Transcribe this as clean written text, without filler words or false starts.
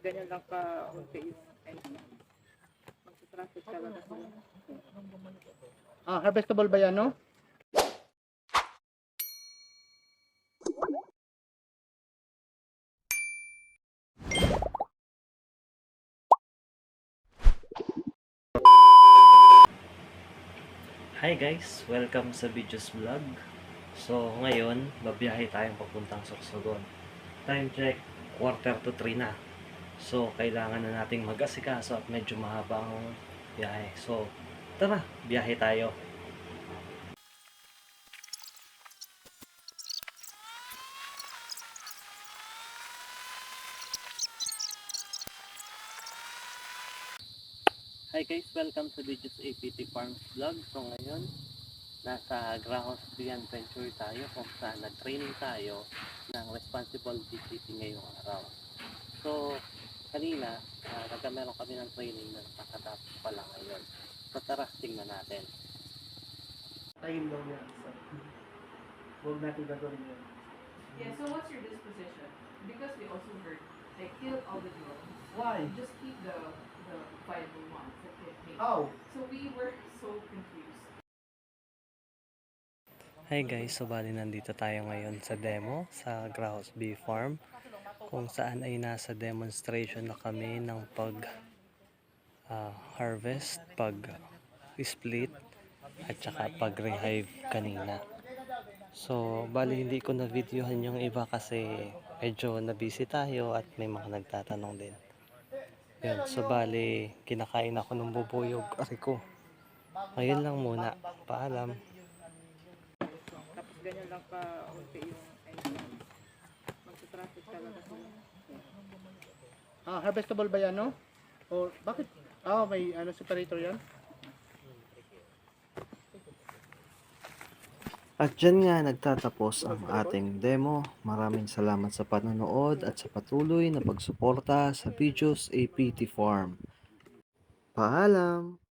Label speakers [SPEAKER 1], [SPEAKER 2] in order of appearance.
[SPEAKER 1] ganyan lang ka unti yung magsa-traffic talaga sila.
[SPEAKER 2] Harvestable ba yan, no?
[SPEAKER 3] Hi guys! Welcome sa Videos Vlog. So ngayon, babiyahe tayong papuntang Sorsogon. Time check, 2:45 na. So kailangan na nating mag-asikaso at medyo mahaba ang biyahe. So tara, biyahe tayo. Hi guys! Welcome sa Videos APT Farms Vlog. So ngayon, nasa Grahos Beyond Venture tayo kung saan nag-training tayo ng responsible beekeeping ngayong araw. So, kanina, nagkameron kami ng training na nakatapos pa lang ngayon. So, tara, tingnan natin.
[SPEAKER 2] Tayin daw yan. Huwag natin gagawin yun.
[SPEAKER 1] Yeah, so what's your disposition? Because we also heard they killed all the drones.
[SPEAKER 2] Why?
[SPEAKER 1] Just keep the 501s that they made.
[SPEAKER 2] How?
[SPEAKER 1] So we were so confused.
[SPEAKER 3] Hi guys, so bali nandito tayo ngayon sa demo sa Grahos Bee Farm kung saan ay nasa demonstration na kami ng pag harvest, pag split at saka pag rehive kanina. So bali hindi ko na videohan yung iba kasi medyo na busy tayo at may mga nagtatanong din. Yun, so bali kinakain ako ng bubuyog ari ko. Ngayon lang muna, paalam.
[SPEAKER 1] Tapos ganyan lang ka unti yung magsa-traffic talaga sila.
[SPEAKER 2] Harvestable ba yan, no? O bakit? May separator yan?
[SPEAKER 3] At dyan nga nagtatapos ang ating demo. Maraming salamat sa panonood at sa patuloy na pagsuporta sa Videos APT Farm. Paalam!